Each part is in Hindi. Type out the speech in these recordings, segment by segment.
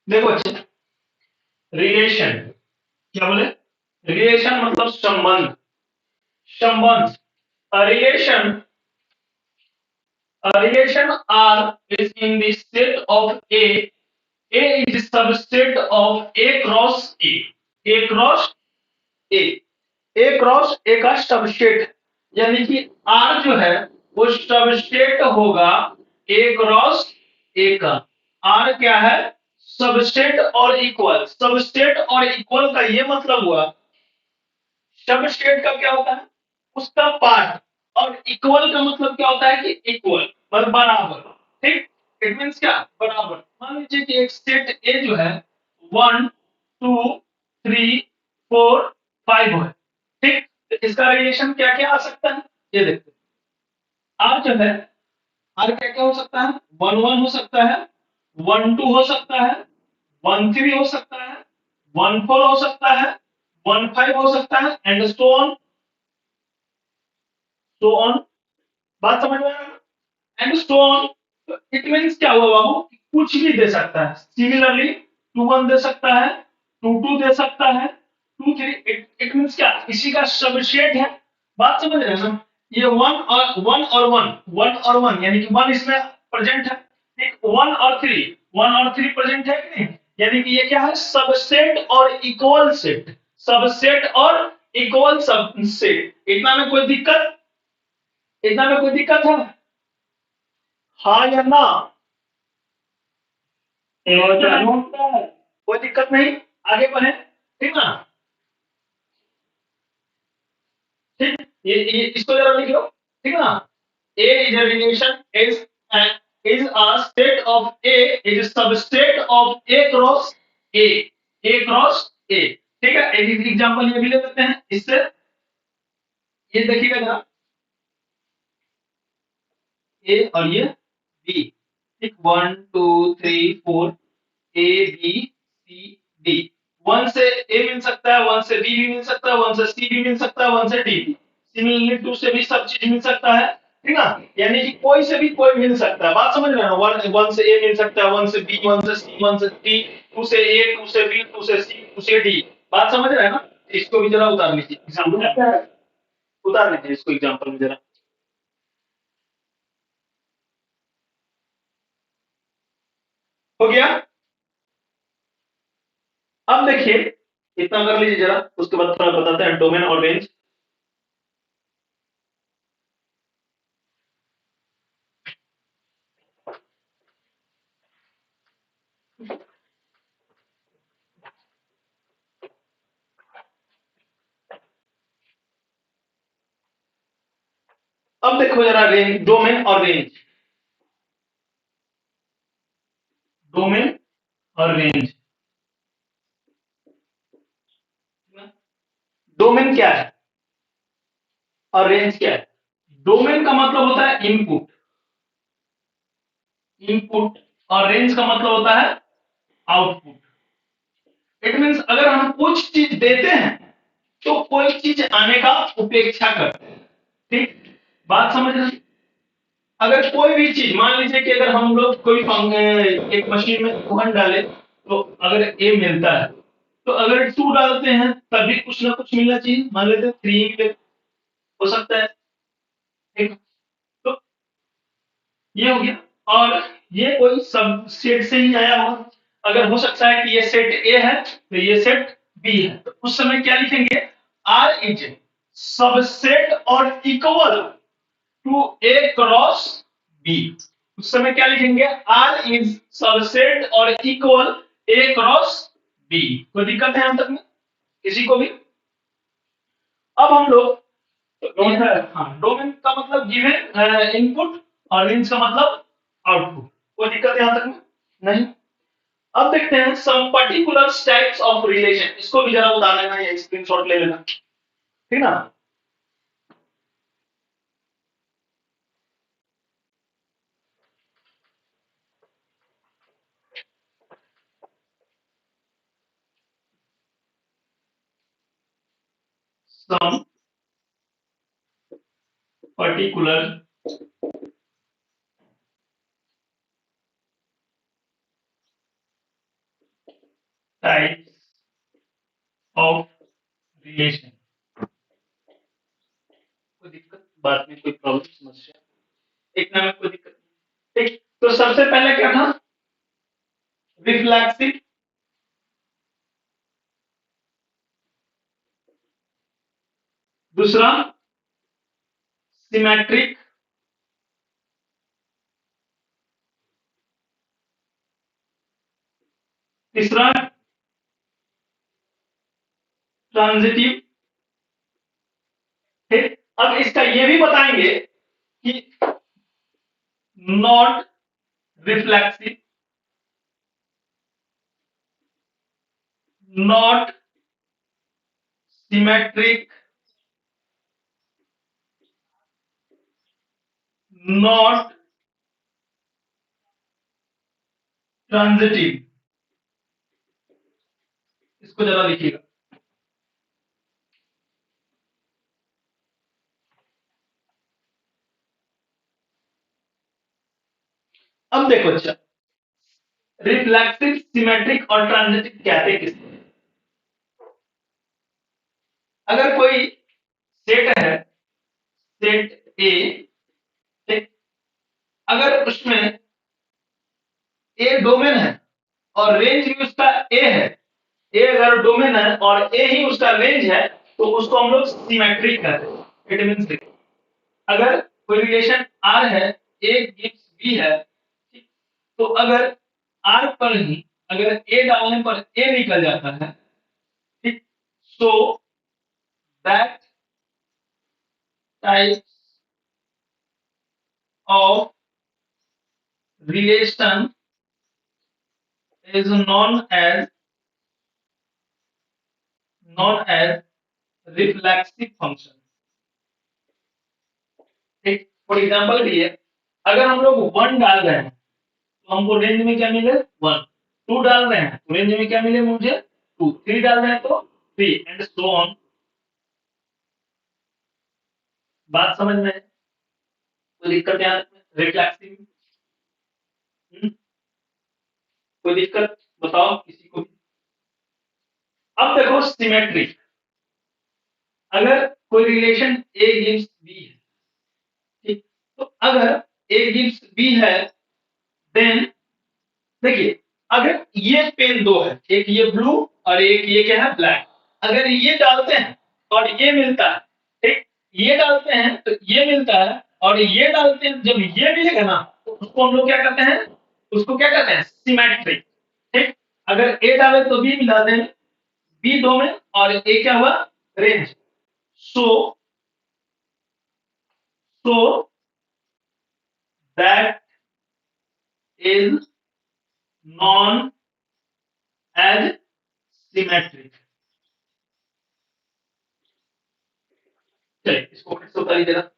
देखो अच्छे, रिलेशन, क्या बोले? रिलेशन मतलब संबंध, संबंध। A relation, a relation R is in the set of A. A is subset of A cross A. A cross A. A cross A का सबसेट, यानी कि R जो है वो सबसेट होगा A क्रॉस A का। R क्या है? सबसेट और इक्वल। सबसेट और इक्वल का ये मतलब हुआ, सबसेट का क्या होता है? उसका पार्ट। और इक्वल का मतलब क्या होता है कि इक्वल मतलब बराबर। ठीक, इट मींस क्या? बराबर। मान लीजिए कि एक सेट ए जो है 1 2 3 4 5 है। ठीक, तो इसका रिलेशन क्या क्या आ सकता है ये देखते हैं। आर जो है, आर क्या क्या हो सकता है? 1 1 हो सकता है, 1 2 हो सकता है, 1 3 हो सकता है, 1 4 हो सकता है, 1 5 हो सकता है, and so on, so on. बात समझ में आ रहा है? And so on. It means क्या हुआ बाबू? कुछ भी दे सकता है। सिमिलरली 2 1 दे सकता है, 2 2 दे सकता है, 2 3। इट मींस क्या? इसी का सबसेट है। बात समझ रहे हैं ना? ये वन और वन यानी कि वन इसमें प्रेजेंट है। ठीक, 1 और 3 प्रेजेंट है कि नहीं? यानी कि ये क्या है? सबसेट और इक्वल सेट। सबसेट और इक्वल सबसेट। इतना में कोई दिक्कत? इतना में कोई दिक्कत है? हाँ या ना? कोई दिक्कत नहीं, आगे बढ़े। ठीक ना? ठीक, ये इसको जरा लिख लो। ठीक ना? ए is a relation is a set of A is a subset of A cross A। A cross A। ठीक है, एक एग्जांपल ये भी ले सकते हैं इससे। ये देखिएगा जरा, ए और ये बी। ठीक, 1 2 3 4, A B C D. One से ए मिल सकता है, वन से बी भी मिल सकता है, वन से सी भी मिल सकता है, वन से डी भी। सिमिलरली टू से भी सब चीज मिल सकता है। ठीक ना? यानी कि कोई से भी कोई मिल सकता है। बात समझ रहे हैं ना? वन वन से ए मिल सकता है, वन से बी, वन से सी, वन से डी, टू से ए, टू से बी, टू से सी, टू से डी। बात समझ रहे हैं ना? इसको भी जरा उतार लीजिए एग्जाम्पल, उतार लीजिए इसको एग्जाम्पल में जरा। हो गया? अब देखिए, इतना कर लीजिए जरा, उसके बाद थोड़ा बताते हैं डोमेन और रेंज। अब देखो जरा रेंज, डोमेन और रेंज। डोमेन और रेंज। डोमेन क्या है और रेंज क्या है? डोमेन का मतलब होता है इनपुट, इनपुट। और रेंज का मतलब होता है आउटपुट। इट मींस अगर हम कुछ चीज देते हैं तो कोई चीज आने का उपेक्षा करते हैं। ठीक, बात समझ रहे हैं? अगर कोई भी चीज, मान लीजिए कि अगर हम लोग कोई एक मशीन में 1 डाले तो अगर ए मिलता है, तो अगर 2 डालते हैं तभी कुछ ना कुछ मिलना चाहिए। मान लेते हैं 3 हो सकता है। ठीक, तो ये हो गया। और ये कोई सब सेट से ही आया हो। अगर हो सकता है कि ये सेट ए है तो ये सेट बी है, तो उस समय क्या लिखेंगे? आर इज सबसेट और equal to A cross B. उस समय क्या लिखेंगे? आर इज सबसेट और इक्वल ए क्रॉस बी। कोई दिक्कत है यहां तक में किसी को भी? अब हम लोग, हाँ, डोमेन का मतलब गिवन इनपुट और रेंज का मतलब आउटपुट। कोई दिक्कत यहां तक में? नहीं। अब देखते हैं some particular types of relation. इसको भी जरा उतार लेना या स्क्रीनशॉट ले लेना। ठीक ना? Some particular types of relation. कोई दिक्कत बात में, कोई प्रॉब्लम समस्या एक में कोई दिक्कत नहीं। ठीक, तो सबसे पहले क्या था? रिफ्लेक्सिव, दूसरा सिमेट्रिक, तीसरा ट्रांजिटिव। ठीक, अब इसका ये भी बताएंगे कि not reflexive, not symmetric, not transitive. इसको जरा लिखिएगा। अब देखो, अच्छा, रिफ्लेक्सिव, सिमेट्रिक और ट्रांजिटिव कहते किसको? अगर कोई सेट है, सेट ए, ठीक, अगर उसमें ए डोमेन है और रेंज भी उसका ए है, ए अगर डोमेन है और ए ही उसका रेंज है, तो उसको हम लोग सिमेट्रिक कहते हैं। इट मींस अगर कोई रिलेशन आर है, ए गिव्स बी है, ठीक, तो अगर आर पर ही अगर ए डालने पर ए निकल जाता है, ठीक, so that type of relation is known as reflexive function. ठीक, फॉर एग्जांपल लिए, अगर हम लोग 1 डाल रहे हैं तो हमको रेंज में क्या मिले? 1। 2 डाल रहे हैं तो रेंज में क्या मिले मुझे? 2। 3 डाल रहे हैं तो 3 एंड सो ऑन। बात समझ में? कोई दिक्कत यहाँ रिफ्लेक्सिव? कोई दिक्कत बताओ किसी को? अब देखो सिमेट्रिक, अगर कोई रिलेशन ए गिव्स बी है, ठीक, तो अगर ए गिव्स बी है, देन देखिए, अगर ये पेन दो है, एक ये ब्लू और एक ये क्या है? ब्लैक, अगर ये डालते हैं और ये मिलता है, ठीक, ये डालते हैं तो ये मिलता है और ये डालते हैं, जब ये मिलेगा ना तो उसको हम लोग क्या कहते हैं? उसको क्या कहते हैं? सिमेट्रिक। ठीक, अगर ए डाले तो बी मिला दें, बी दो में और ए क्या हुआ? Range. So so that is known as symmetric. चलिए इसको फिर से उतारिए जरा।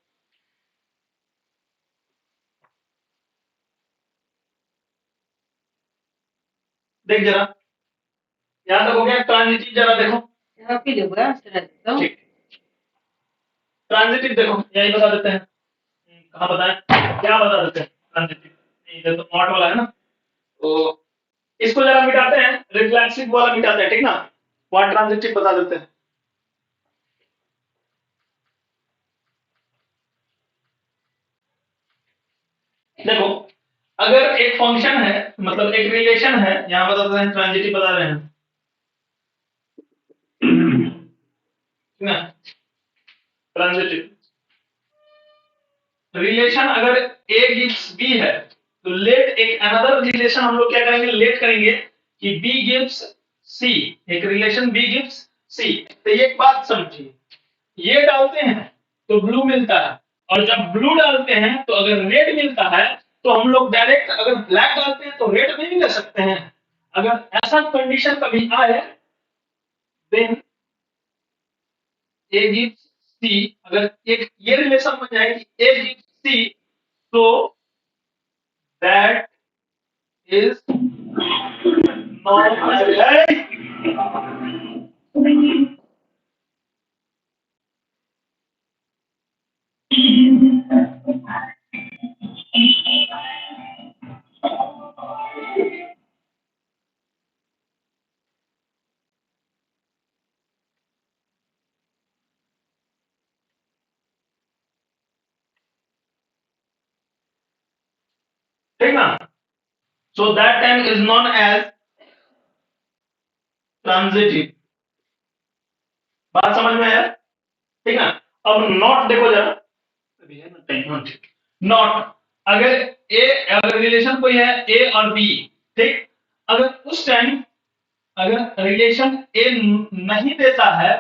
देख जरा, यहां तक हो गया। ट्रांजिटिव जरा देखो। ठीक, ट्रांजिटिव देखो, यही बता देते हैं। कहाँ बताएं? क्या बता देते हैं ट्रांजिटिव? इधर तो नॉट वाला है ना, तो इसको जरा मिटाते हैं, रिफ्लेक्सिव वाला मिटाते हैं, ठीक ना? वहां ट्रांजिटिव बता देते हैं। देखो, अगर एक फंक्शन है, मतलब एक रिलेशन है, यहां बताते हैं ट्रांजिटिव बता रहे हैं, ठीक ना? ट्रांजिटिव रिलेशन अगर ए गिव्स बी है, तो लेट एक अनदर रिलेशन हम लोग क्या करेंगे? लेट करेंगे कि बी गिव्स सी, एक रिलेशन बी गिव्स सी। तो एक बात समझिए, ये डालते हैं तो ब्लू मिलता है, और जब ब्लू डालते हैं तो अगर रेड मिलता है, तो हम लोग डायरेक्ट अगर ब्लैक डालते हैं तो रेड नहीं ले सकते हैं। अगर ऐसा कंडीशन कभी आए, देन ए गिव्स सी, अगर एक ये रिलेशन बन जाए कि ए गिव्स सी, तो दैट इज नॉट ठीक ना? So that time is known as transitive. बात समझ में आया? ठीक ना? अब नॉट देखो जरा, अभी है ना टाइम, हाँ ठीक। नॉट, अगर ए, अगर रिलेशन कोई है ए और बी, ठीक, अगर उस टाइम अगर रिलेशन ए नहीं देता है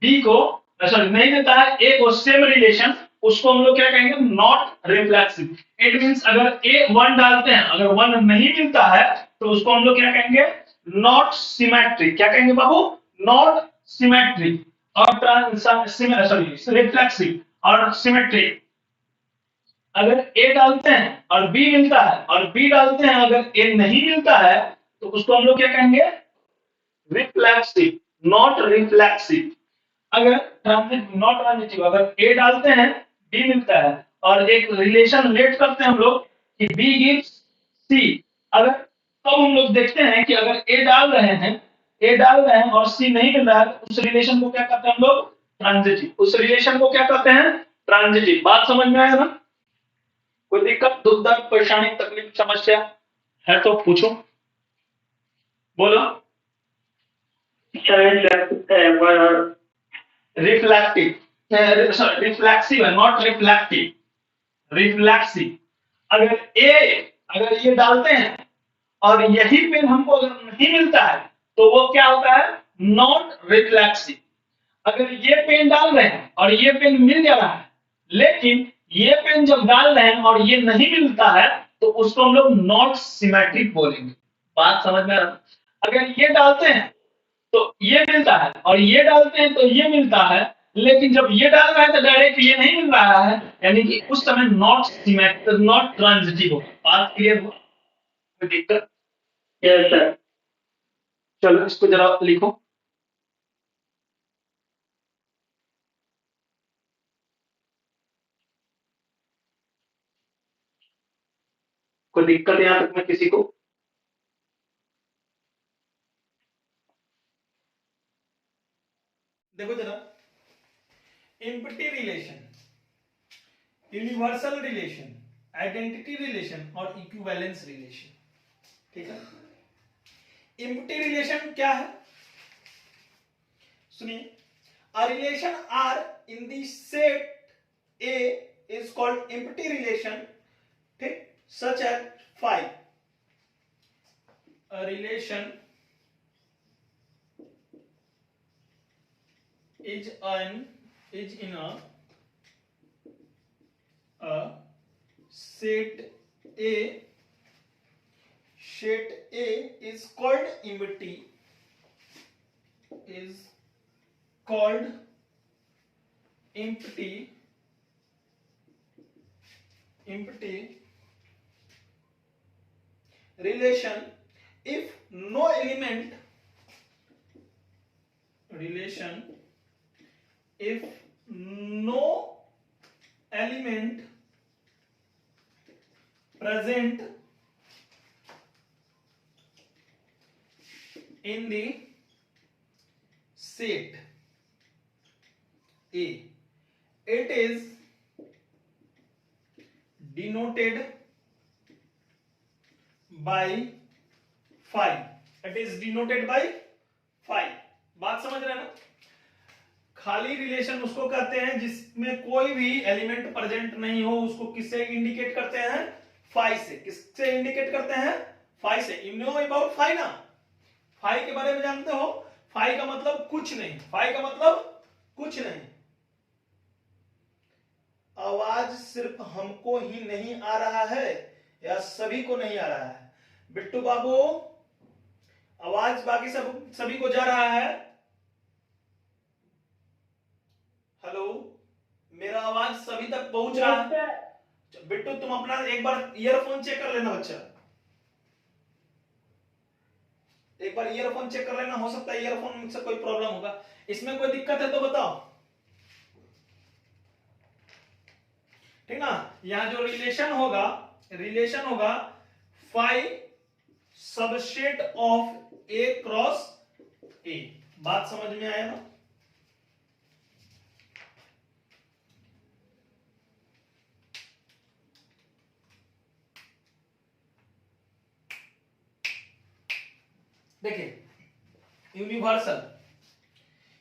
बी को, सॉरी नहीं देता है ए को सेम रिलेशन, उसको हम लोग क्या कहेंगे? Not reflexive. इट मींस अगर ए वन डालते हैं, अगर वन नहीं मिलता है तो उसको हम लोग क्या कहेंगे? Not symmetric. क्या कहेंगे बाबू? Not symmetric. और सॉरी रिफ्लेक्सिव और सिमेट्रिक। अगर ए डालते हैं और बी मिलता है, और बी डालते हैं अगर ए नहीं मिलता है, तो उसको हम लोग क्या कहेंगे? Reflexive, not reflexive. अगर ट्रांजिट नॉट ट्रांजिटिव, अगर ए डालते हैं बी मिलता है, और एक रिलेशन लेट करते हैं हम लोग कि बी गिव्स सी, अगर तब हम लोग देखते हैं कि अगर ए डाल रहे हैं और सी नहीं मिल रहा है, तो उस रिलेशन को क्या कहते हैं हम लोग? ट्रांजिटिव। उस रिलेशन को क्या कहते हैं? ट्रांजिटिव। बात समझ में आया ना? कोई दिक्कत, दुख दर्द, परेशानी, तकलीफ, समस्या है तो पूछो, बोलो। रिफ्लेक्टिव, सॉरी रिफ्लेक्सिव है, नॉट रिफ्लेक्टिव, रिफ्लेक्सिव। अगर ये डालते हैं और यही पेन हमको अगर नहीं मिलता है, तो वो क्या होता है? Not reflexive. अगर ये पेन डाल रहे हैं और ये पेन मिल जा रहा है, लेकिन ये पेन जब डाल रहे हैं और ये नहीं मिलता है, तो उसको हम लोग नॉट सिमेट्रिक बोलेंगे। बात समझ में आ रहा है? अगर ये डालते हैं तो ये मिलता है, और ये डालते हैं तो ये मिलता है, लेकिन जब ये डाल रहा है तो डायरेक्ट ये नहीं मिल रहा है, यानी कि उस समय नॉट सिमेट्रिक, नॉट ट्रांजिटिव होगा। बात क्लियर हुआ? कोई दिक्कत? Yes sir. चलो इसको जरा लिखो। कोई दिक्कत यहाँ तक में किसी को? देखो जरा, empty relation, universal relation, identity relation और इक्विवेलेंस रिलेशन। ठीक है, एम्प्टी रिलेशन क्या है? सुनिए, a relation R in the set A is called empty relation, ठीक, such as phi. A relation is in a set A. Set A is called empty. Is called empty relation if no element present in the set A. It is denoted by phi. It is denoted by phi. बात समझ रहे हैं ना? खाली रिलेशन उसको कहते हैं जिसमें कोई भी एलिमेंट प्रेजेंट नहीं हो, उसको किससे इंडिकेट करते हैं? फाई से। किससे इंडिकेट करते हैं? फाई से। यू नो अबाउट फाई ना? फाई के बारे में जानते हो? फाई का मतलब कुछ नहीं, फाई का मतलब कुछ नहीं। आवाज सिर्फ हमको ही नहीं आ रहा है या सभी को नहीं आ रहा है? बिट्टू बाबू, आवाज बाकी सभी को जा रहा है? हेलो, मेरा आवाज सभी तक पहुंच रहा है? बिट्टू तुम अपना एक बार ईयरफोन चेक कर लेना बच्चा, एक बार ईयरफोन चेक कर लेना, हो सकता है ईयरफोन से कोई प्रॉब्लम होगा। इसमें कोई दिक्कत है तो बताओ, ठीक ना? यहां जो रिलेशन होगा phi subset of A cross A. बात समझ में आया ना? देखिए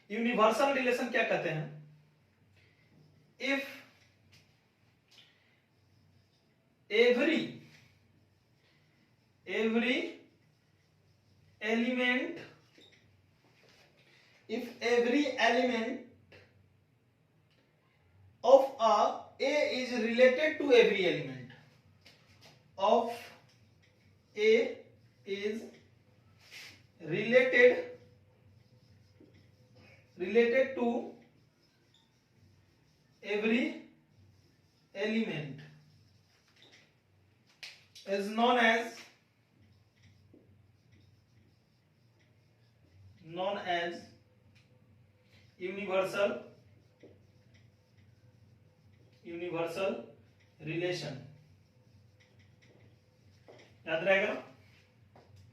यूनिवर्सल रिलेशन क्या कहते हैं? If every element of A is related to every element of A is related to every element is known as universal relation. याद रहेगा?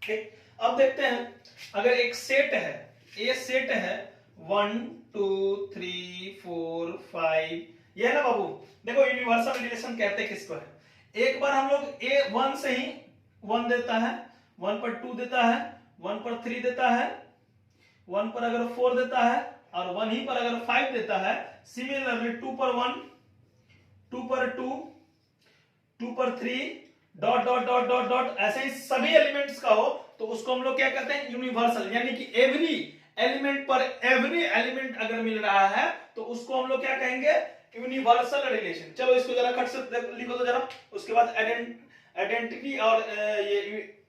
ठीक, अब देखते हैं अगर एक सेट है, ए सेट है 1 2 3 4 5, ये है ना बाबू। देखो यूनिवर्सल रिलेशन कहते हैं किसको है? एक बार हम लोग ए 1 से ही 1 देता है, 1 पर 2 देता है, 1 पर 3 देता है, 1 पर अगर 4 देता है और 1 ही पर अगर 5 देता है, सिमिलरली 2 पर 1, 2 पर 2, 2 पर 3, dot dot dot dot dot, ऐसे ही सभी एलिमेंट्स का हो तो उसको हम लोग क्या कहते हैं? यूनिवर्सल। यानी कि एवरी एलिमेंट पर एवरी एलिमेंट अगर मिल रहा है तो उसको हम लोग क्या कहेंगे? Universal relation. चलो इसको जरा खट से लिखो तो जरा, उसके बाद आइडेंटिटी और ये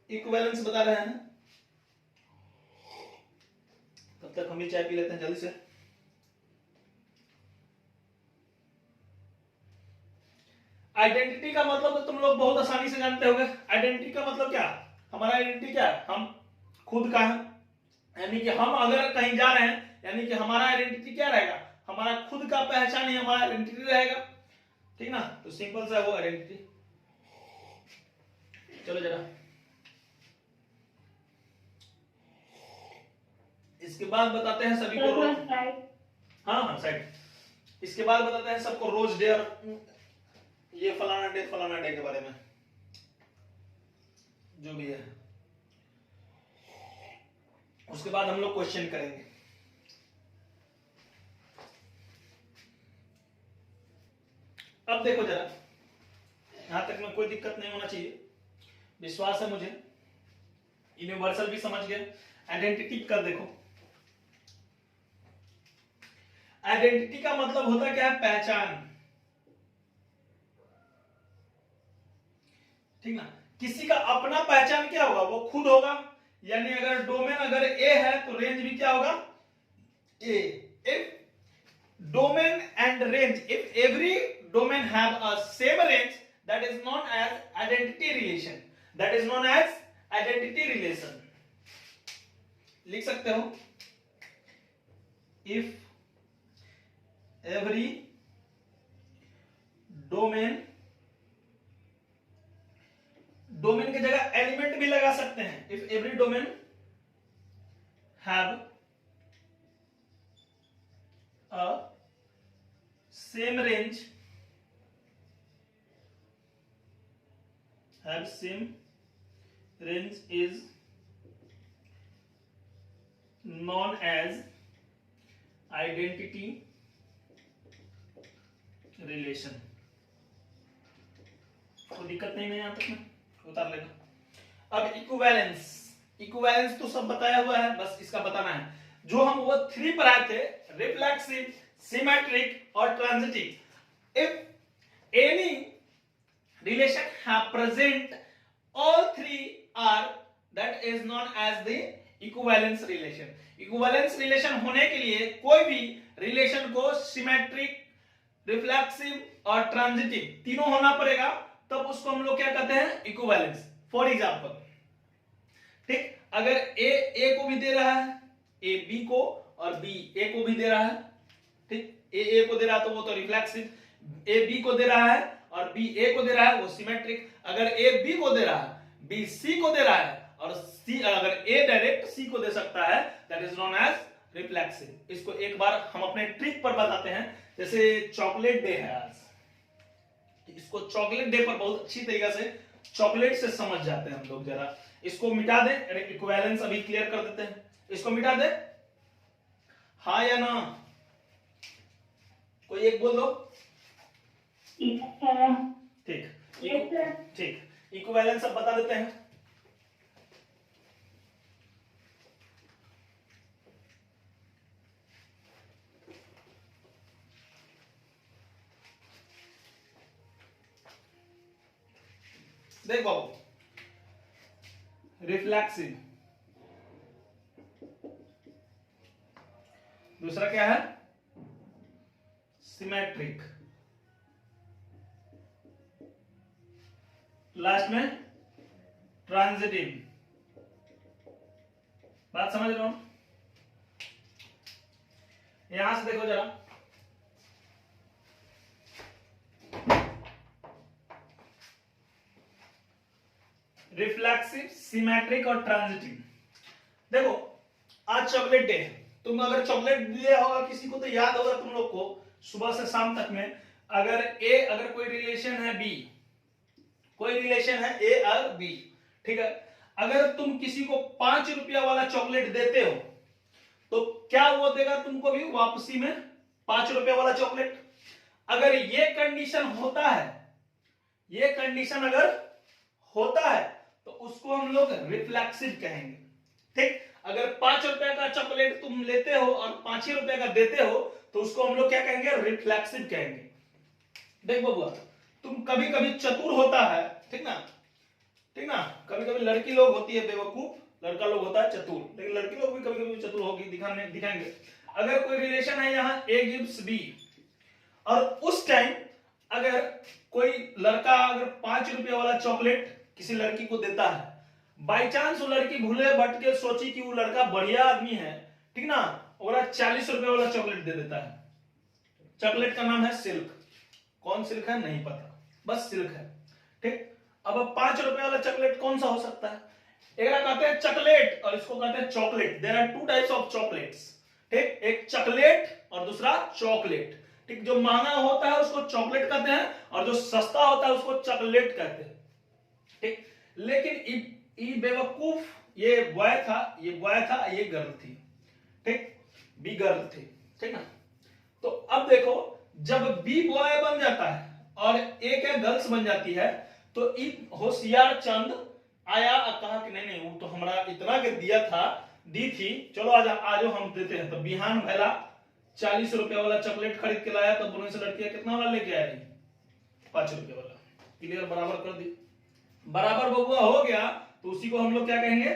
इक्विवेलेंस बता रहे हैं। तब तक हम भी चाय पी लेते हैं जल्दी से। आइडेंटिटी का मतलब तो तुम लोग बहुत आसानी से जानते होंगे। आइडेंटिटी का मतलब क्या? हमारा आइडेंटिटी क्या है? हम खुद का है, यानी कि हम अगर कहीं जा रहे हैं, यानी कि हमारा आइडेंटिटी क्या रहेगा? हमारा खुद का पहचान ही हमारा आइडेंटिटी रहेगा। ठीक ना? तो सिंपल सा है वो आइडेंटिटी। चलो जरा इसके बाद बताते हैं सभी को रोज, हाँ साइड। इसके बाद बताते हैं सबको रोज डे और ये फलाना डे के बारे में जो भी है। उसके बाद हम लोग क्वेश्चन करेंगे। अब देखो जरा, यहां तक में कोई दिक्कत नहीं होना चाहिए, विश्वास है मुझे। यूनिवर्सल भी समझ गए, आइडेंटिटी कर देखो। आइडेंटिटी का मतलब होता क्या है? पहचान। ठीक ना? किसी का अपना पहचान क्या होगा? वो खुद होगा। यानी अगर डोमेन अगर ए है तो रेंज भी क्या होगा? A. If domain and range, if every domain have a same range, that is known as identity relation. That is known as identity relation. लिख सकते हो, इफ एवरी डोमेन, डोमेन की जगह एलिमेंट भी लगा सकते हैं। If every domain have a same range, have same range is known as identity relation. कोई दिक्कत नहीं है यहां तक में, उतार लेना। अब इक्विवेलेंस, इक्विवेलेंस तो सब बताया हुआ है, बस इसका बताना है। जो हम वो 3 पर आए थे, रिफ्लेक्सिव, सिमेट्रिक और transitive. If any relation have present all 3 R, that is known as the equivalence relation. Equivalence relation होने के लिए कोई भी रिलेशन को सिमेट्रिक, रिफ्लेक्सिव और ट्रांजिटिव तीनों होना पड़ेगा, तब उसको हम लोग क्या कहते हैं? इक्विवेलेंस। फॉर एग्जांपल, ठीक, अगर ए को भी दे रहा है, ए बी को, और बी ए को भी दे रहा है, ठीक, ए को दे रहा है तो वो तो रिफ्लेक्सिव, ए बी को दे रहा है और बी ए को दे रहा है वो सिमेट्रिक। अगर ए बी को दे रहा है, बी सी को दे रहा है और सी, अगर ए डायरेक्ट सी को दे सकता है, that is known as reflexive. इसको एक बार हम अपने ट्रिक पर बताते हैं। जैसे चॉकलेट डे है आज, इसको चॉकलेट डे पर बहुत अच्छी तरीके से चॉकलेट से समझ जाते हैं हम लोग। जरा इसको मिटा दे, इक्विवेलेंस अभी क्लियर कर देते हैं। इसको मिटा दे, हाँ या ना, कोई एक बोल दो। ठीक, ठीक, इक्विवेलेंस अब बता देते हैं। देख बाबू, रिफ्लेक्सिव, दूसरा क्या है, सिमेट्रिक, लास्ट में ट्रांजिटिव। बात समझ रहे हो? यहां से देखो जरा, रिफ्लेक्सिव, सिमेट्रिक और ट्रांजिटिव। देखो आज चॉकलेट डे है, तुम अगर चॉकलेट दिया होगा किसी को तो याद होगा तुम लोग को सुबह से शाम तक में, अगर कोई रिलेशन है बी, कोई रिलेशन है ए और बी, ठीक है, अगर तुम किसी को 5 रुपया वाला चॉकलेट देते हो तो क्या वो देगा तुमको भी वापसी में 5 रुपया वाला चॉकलेट। अगर ये कंडीशन होता है, ये कंडीशन अगर होता है तो उसको हम लोग रिफ्लेक्सिव कहेंगे। ठीक, अगर 5 रुपए का चॉकलेट तुम लेते हो और 5 ही रुपए का देते हो तो उसको हम लोग क्या कहेंगे, रिफ्लेक्सिव कहेंगे। देख बबुआ, तुम कभी कभी चतुर होता है, ठीक ना, ठीक ना, कभी कभी लड़की लोग होती है बेवकूफ, लड़का लोग होता है चतुर, लेकिन लड़की लोग भी कभी कभी चतुर होगी, दिखाएंगे। अगर कोई रिलेशन है यहाँ ए गिव्स बी, और उस टाइम अगर कोई लड़का अगर 5 रुपया वाला चॉकलेट किसी लड़की को देता है, बाई चांस वो लड़की भूले भटके सोची कि वो लड़का बढ़िया आदमी है, ठीक ना, और 40 रुपए वाला चॉकलेट दे देता है। चॉकलेट का नाम है सिल्क, कौन सिल्क है नहीं पता, बस सिल्क है। ठीक, अब 5 रुपए वाला चॉकलेट कौन सा हो सकता है, एक कहते हैं चॉकलेट और इसको कहते हैं chocolate. There are 2 types of chocolates. ठीक, एक चॉकलेट और दूसरा चॉकलेट। ठीक, जो महंगा होता है उसको चॉकलेट कहते हैं और जो सस्ता होता है उसको चॉकलेट कहते हैं। ठीक, लेकिन ये बेवकूफ, ये बॉय था, ये बॉय था, ये गर्ल थी। ठीक, बी गर्ल थी, ठीक ना। तो अब देखो, जब बी बॉय बन जाता है और ए क्या गर्ल्स बन जाती है, तो होशियार चंद आया और कहा कि नहीं नहीं, वो तो हमारा इतना के दिया था, दी थी, चलो आज हम देते हैं। तो बिहान भैला 40 रुपया वाला चॉकलेट खरीद के लाया, तो दोनों से लड़कियां कितना वाला लेके आ रही, 5 रुपया वाला। क्लियर, बराबर कर दी, बराबर बबुआ हो गया, तो उसी को हम लोग क्या कहेंगे,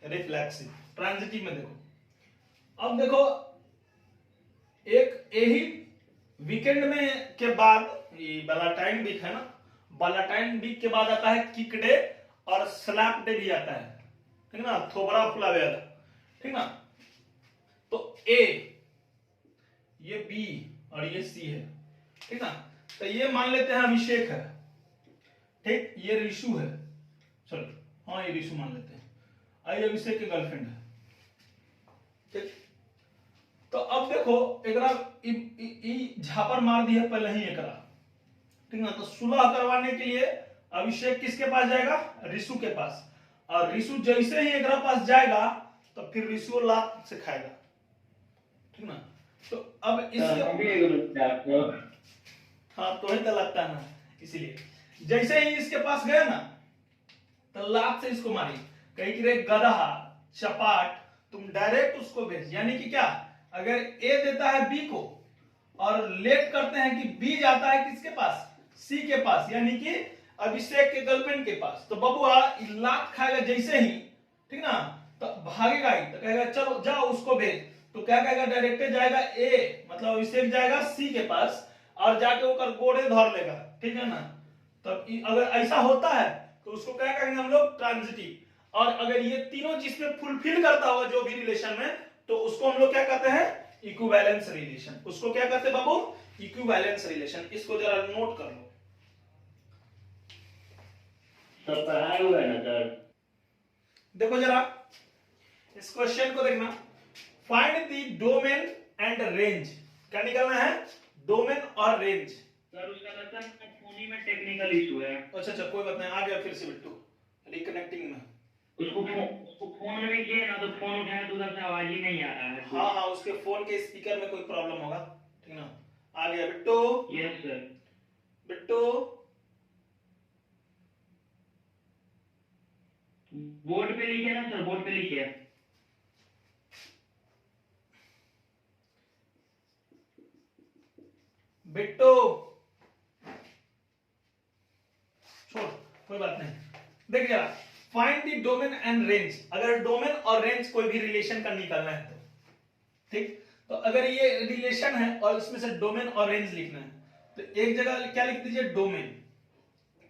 रिफ्लेक्सिव। ट्रांजिटिव में देखो, अब देखो एक यही वीकेंड में के बाद, ये वैलेंटाइन वीक है ना, वैलेंटाइन वीक के बाद आता है किक डे और स्लैप डे भी आता है, ठीक ना, थोबड़ा फुलावे वाला, ठीक ना। तो ए, ये बी और ये सी है, ठीक ना। तो ये मान लेते हैं अभिषेक है, ठीक, ये रिशु है, चलो हाँ ये रिशु मान लेते हैं, आई अभिषेक की गर्लफ्रेंड है। ठीक, तो अब देखो एकरा झापर मार दिया पहले ही एकरा, ठीक ना। तो सुलह करवाने के लिए अभिषेक किसके पास जाएगा, रिशु के पास, और रिशु जैसे ही एकरा पास जाएगा तो फिर रिशु लात से खाएगा, ठीक ना। तो अब इसके हाँ तो ही तो लगता है ना, इसीलिए जैसे ही इसके पास गया ना तो लात से इसको मारी, कहीं कि रे गधा चपाट, तुम डायरेक्ट उसको भेज। यानी कि क्या, अगर ए देता है बी को और लेट करते हैं कि बी जाता है किसके पास, सी के पास, यानी कि अभिषेक के गर्लफ्रेंड के पास, तो बबुआ लात खाएगा जैसे ही, ठीक ना, तो भागेगा ही, तो कहेगा चलो जाओ उसको भेज। तो क्या कहेगा, डायरेक्ट जाएगा ए, मतलब अभिषेक जाएगा सी के पास और जाके वो गोड़े धर लेगा, ठीक है ना। तो अगर ऐसा होता है तो उसको क्या कहेंगे हम लोग, ट्रांजिटिव। और अगर ये तीनों जिसमें फुलफिल करता हुआ जो भी रिलेशन में, तो उसको हम लोग क्या कहते हैं, इक्विवेलेंस रिलेशन। उसको क्या कहते हैं बाबू, इक्विवेलेंस रिलेशन। इसको जरा नोट कर लो। तो पढ़ाया हुआ है ना सर। देखो जरा इस क्वेश्चन को देखना, find the domain and range. क्या निकालना है, डोमेन और रेंज। सर उसका लगता है फोन ही में टेक्निकल इशू है। अच्छा कोई बात नहीं, आ गया फिर से बिट्टू रिकनेक्टिंग में। उसको फोन में भी किए ना तो फोन उठाया तो उधर से आवाज ही नहीं आ रहा है। हाँ उसके फोन के स्पीकर में कोई प्रॉब्लम होगा, ठीक ना। आ गया Bittu. Yes sir. Bittu board पे लिखे ना सर, बोर्ड पे लिखे। बिट्टू छोड़, कोई बात नहीं। देख जरा, find the domain and range. अगर डोमेन और रेंज कोई भी रिलेशन का निकालना है तो, ठीक। तो अगर ये रिलेशन है और इसमें से डोमेन और रेंज लिखना है तो एक जगह क्या लिख दीजिए डोमेन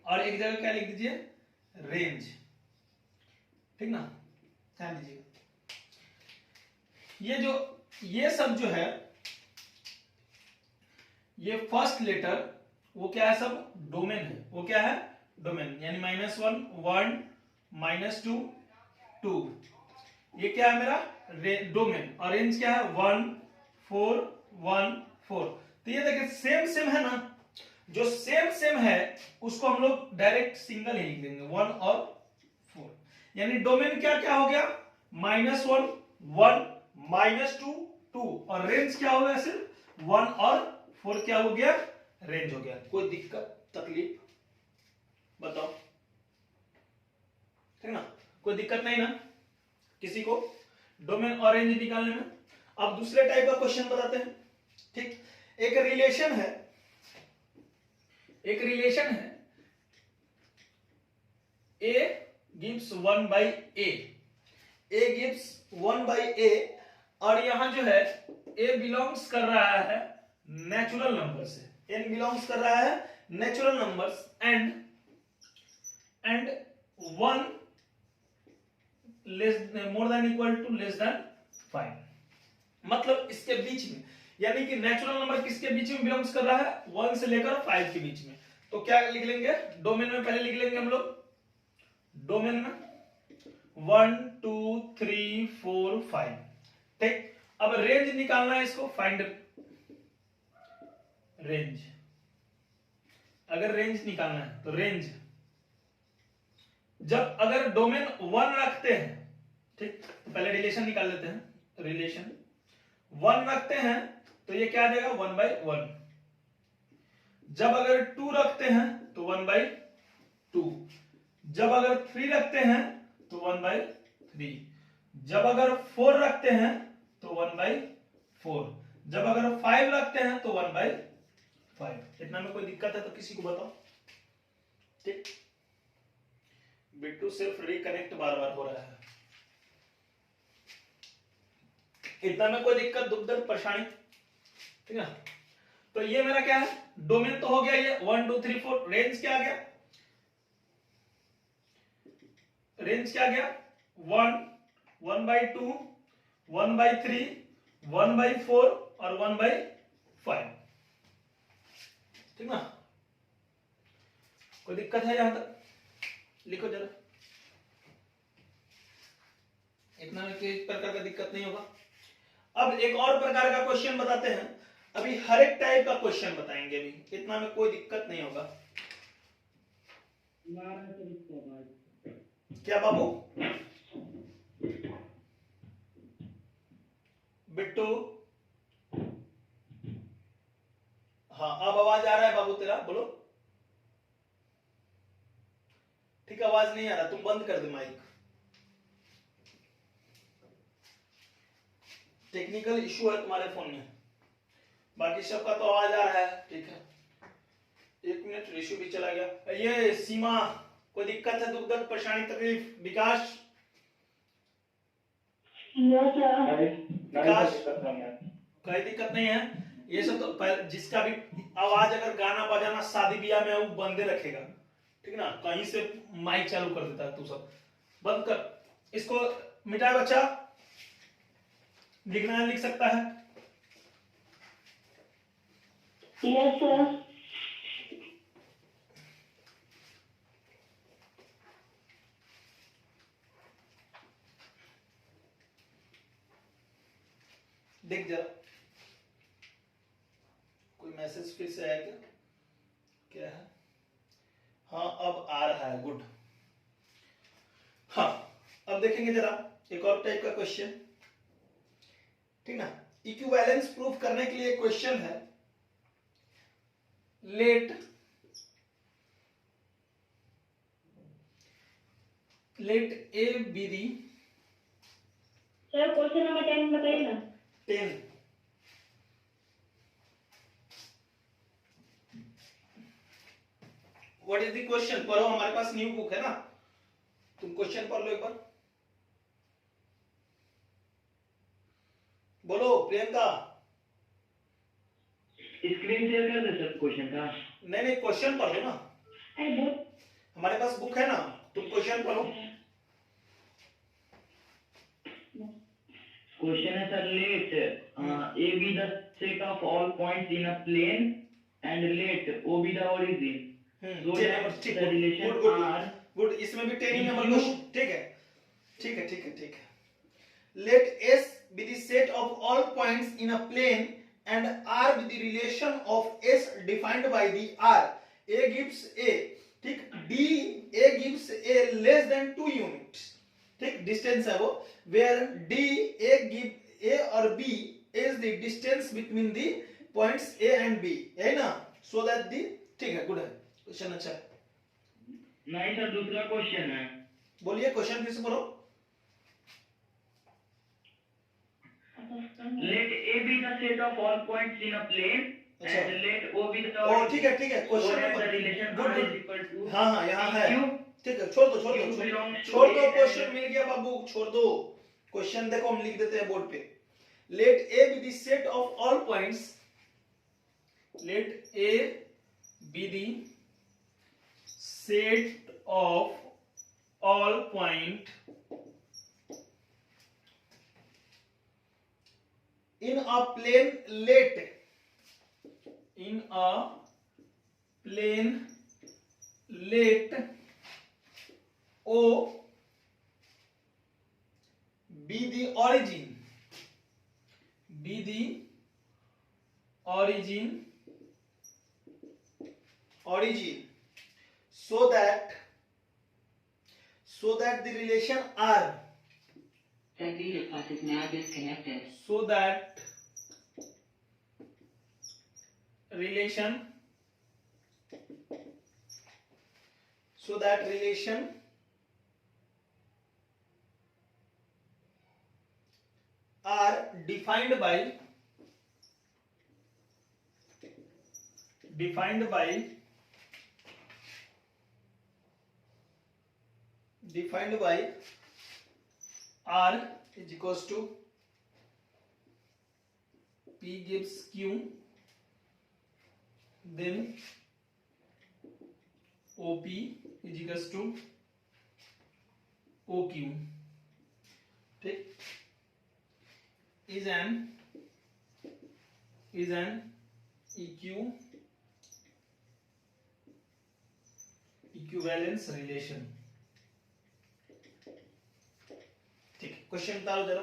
और एक जगह क्या लिख दीजिए रेंज, ठीक ना। ध्यान दीजिए, ये सब जो है, ये फर्स्ट लेटर वो क्या है, सब डोमेन है। वो क्या है डोमेन, यानी -1 1 -2 2, ये क्या है मेरा डोमेन। और रेंज क्या है 1 4 1 4। तो ये देखिए सेम है ना, जो सेम है उसको हम लोग डायरेक्ट सिंगल ही लिख देंगे 1 और 4। यानी डोमेन क्या क्या हो गया -1 1 -2 2, और रेंज क्या हो गया सिर्फ 1 और 4 क्या हो गया रेंज हो गया। कोई दिक्कत तकलीफ बताओ, ठीक ना, कोई दिक्कत नहीं ना किसी को डोमेन और रेंज निकालने में। अब दूसरे टाइप का क्वेश्चन बताते हैं, ठीक। एक रिलेशन है a gives 1 by a gives 1 by a, और यहां जो है a बिलोंग्स कर रहा है नेचुरल नंबर से, n बिलोंग्स कर रहा है natural numbers and 1 more than equal to less than 5। मतलब इसके बीच में, यानी कि नेचुरल नंबर किसके बीच में बिलोंग्स कर रहा है 1 से लेकर 5 के बीच में। तो क्या लिख लेंगे डोमेन में, पहले लिख लेंगे हम लोग डोमेन में 1 2 3 4 5, ठीक। अब रेंज निकालना है, इसको फाइंड रेंज। अगर रेंज निकालना है तो रेंज जब अगर डोमेन 1 रखते हैं, ठीक, तो पहले रिलेशन निकाल लेते हैं। रिलेशन 1 रखते हैं तो ये क्या आ जाएगा 1 by 1। जब अगर 2 रखते हैं तो 1 by 2। जब अगर 3 रखते हैं तो 1 by 3। जब अगर 4 रखते हैं तो 1 by 4। जब अगर 5 रखते हैं तो 1 by 5। इतना में कोई दिक्कत है तो किसी को बताओ, ठीक। बिट्टू सिर्फ रिकनेक्ट बार बार हो रहा है, इतना में कोई दिक्कत दुख दर्द परेशानी, ठीक है। तो ये मेरा क्या है डोमेन तो हो गया ये 1 2 3 4। रेंज क्या आ गया, रेंज क्या आ गया 1 1 by 2 1 by 3 1 by 4 और 1 by 5, ठीक ना। कोई दिक्कत है यहां तक, लिखो जरा, इतना में किसी प्रकार का दिक्कत नहीं होगा। अब एक और प्रकार का क्वेश्चन बताते हैं, अभी हर एक टाइप का क्वेश्चन बताएंगे, अभी इतना में कोई दिक्कत नहीं होगा। क्या बाबू बिट्टू, हाँ अब आवाज आ रहा है बाबू तेरा, बोलो। ठीक, आवाज नहीं आ रहा, तुम बंद कर दो माइक। टेक्निकल इशू है तुम्हारे फोन में, बाकी सबका तो आवाज आ रहा है, ठीक है। 1 मिनट, इशू भी चला गया। ये सीमा, कोई दिक्कत है दुख दर्द परेशानी तकलीफ? विकास विकास कोई दिक्कत नहीं है। ये सब तो जिसका भी आवाज अगर गाना बजाना शादी ब्याह में वो बंदे रखेगा, ठीक ना, कहीं से माइक चालू कर देता है, तू सब बंद कर। इसको मिटा बच्चा, लिखना है लिख सकता है। Yes sir. देख जरा कोई मैसेज फिर से आया क्या? हाँ, अब देखेंगे जरा एक और टाइप का क्वेश्चन, ठीक ना। इक्विवेलेंस प्रूफ करने के लिए क्वेश्चन है, let A be the sir question number 10 बताइए ना। 10 व्हाट इज द क्वेश्चन? पढ़ो, हमारे पास न्यू बुक है ना, तुम क्वेश्चन पढ़ लो एक बार। बोलो प्रियंका। स्क्रीन शेयर कर दे सर क्वेश्चन का। नहीं क्वेश्चन पढ़ लो ना, अरे बहुत हमारे पास बुक है ना, तुम क्वेश्चन पढ़ो। क्वेश्चन है sir, let A be the set of all points in a plane and let O be the origin so that the relation R. Good, इसमें भी 10 ही नंबर क्वेश्चन, ठीक है ठीक है ठीक है ठीक है। Let S be the set of all points in a plane and R with the relation of S defined by the R. A gives A, ठीक, D A gives A less than 2 units, ठीक, डिस्टेंस है वो, where D A give A और B is the distance between the points A and B, है ना, so that the, ठीक है, गुड है क्वेश्चन, अच्छा है। नहीं सर, दूसरा क्वेश्चन है। बोलिए क्वेश्चन फिर से बोलो। Let A be the set of all points in a plane and let O be the ओ ठीक है क्वेश्चन नंबर, गुड, हाँ यहाँ है, ठीक है, छोड़ दो क्वेश्चन मिल गया बाबू, छोड़ दो क्वेश्चन, देखो हम लिख देते हैं बोर्ड पे। Let A be the set of all points, let A be the set of all point in a plane, let O be the origin so that the relation R, That data plus is now disconnected. so that relation are defined by R is equals to P gives Q, then OP is equals to OQ, ठीक, is an equivalence relation, ठीक। क्वेश्चन बता लो जरा।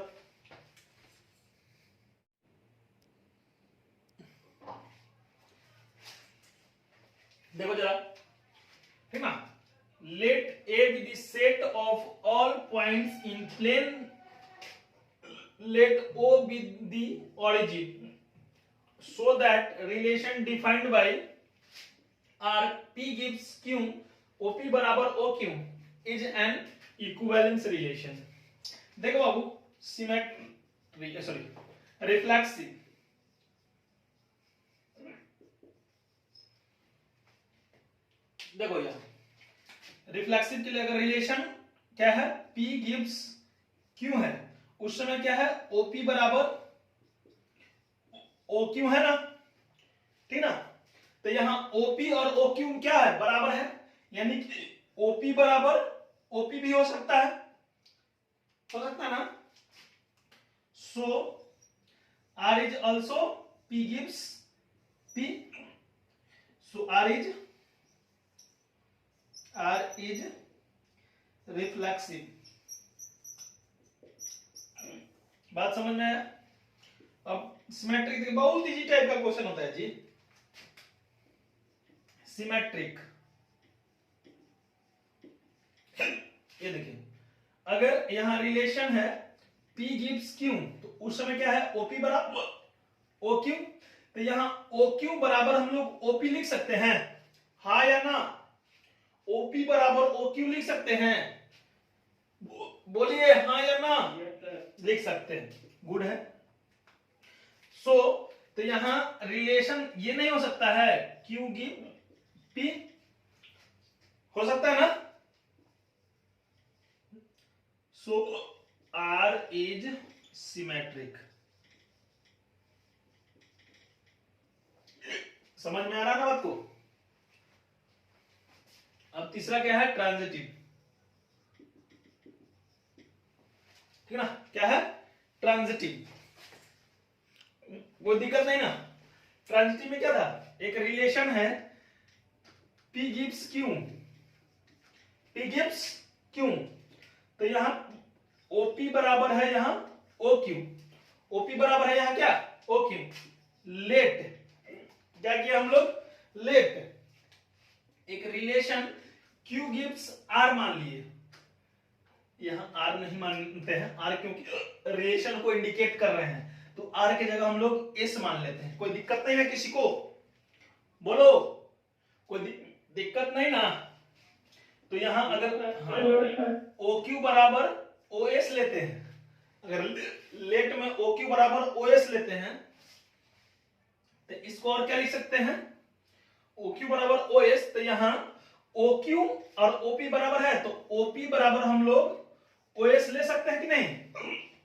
देखो जरा, ठीक ना, let A be the set of all points in plane, let O be the origin so that relation defined by R, P gives Q, OP बराबर OQ is an equivalence relation। देखो बाबू, सिमेट्री, सॉरी, रिफ्लेक्सिव, देखो यहाँ रिफ्लेक्सिव के लिए अगर रिलेशन क्या है, P gives Q है, उस समय क्या है, OP बराबर OQ है ना, ठीक ना। तो यहाँ OP और OQ क्या है, बराबर है, यानी कि OP बराबर OP भी हो सकता है ना। So R is also P gives P, so R is reflexive। बात समझ में आया? अब सिमेट्रिक बहुत इजी टाइप का क्वेश्चन होता है जी, सिमेट्रिक। ये देखिए, अगर यहां रिलेशन है P गिव्स Q, तो उस समय क्या है OP बराबर OQ, तो यहां OQ बराबर हम लोग OP लिख सकते हैं, हाँ या ना? OP बराबर OQ लिख सकते हैं, बोलिए हाँ या ना? लिख सकते हैं, गुड है। तो यहां रिलेशन ये नहीं हो सकता है Q गिव P, हो सकता है ना? So R is symmetric। समझ में आ रहा ना बात को? अब तीसरा क्या है? ट्रांजिटिव, ठीक ना? क्या है? ट्रांजिटिव, कोई दिक्कत नहीं ना? ट्रांजिटिव में क्या था? एक रिलेशन है P gives Q, P gives Q, तो यहां OP बराबर है यहां OQ, OP बराबर है यहां क्या? OQ। लेट क्या किया हम लोग? लेट एक रिलेशन Q गिव्स R मान लिए, यहां R नहीं मानते हैं, R क्योंकि रिलेशन को इंडिकेट कर रहे हैं, तो R की जगह हम लोग S मान लेते हैं। कोई दिक्कत नहीं है किसी को? बोलो, कोई दिक्कत नहीं ना? तो यहां अगर OQ बराबर OS लेते हैं, अगर लेट में OQ बराबर OS लेते हैं, तो इसको और क्या लिख सकते हैं? OQ बराबर OS, तो यहां OQ और OP बराबर है, तो OP बराबर हम लोग OS ले सकते हैं कि नहीं?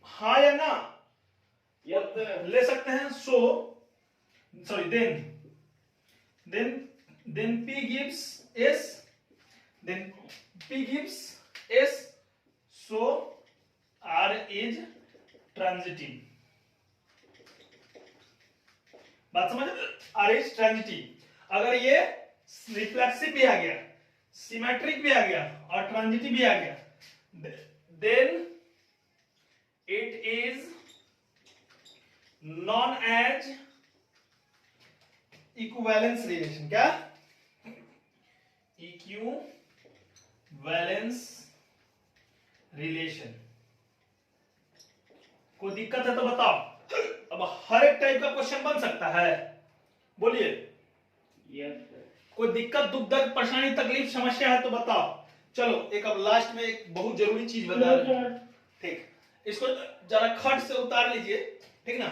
हाँ या ना? ले सकते हैं। then P gives S, then P gives S, so R is transitive। बात समझ? R is transitive। अगर ये रिफ्लेक्सिव भी आ गया, सिमेट्रिक भी आ गया और ट्रांजिटिव भी आ गया, then it is known as equivalence relation. क्या? Equivalence relation. कोई दिक्कत है तो बताओ। अब हर एक टाइप का क्वेश्चन बन सकता है, बोलिए। कोई दिक्कत, दुख दर्द, परेशानी, तकलीफ, समस्या है तो बताओ। चलो एक अब लास्ट में एक बहुत जरूरी चीज बता रहे हैं, ठीक? इसको जरा खट से उतार लीजिए, ठीक ना?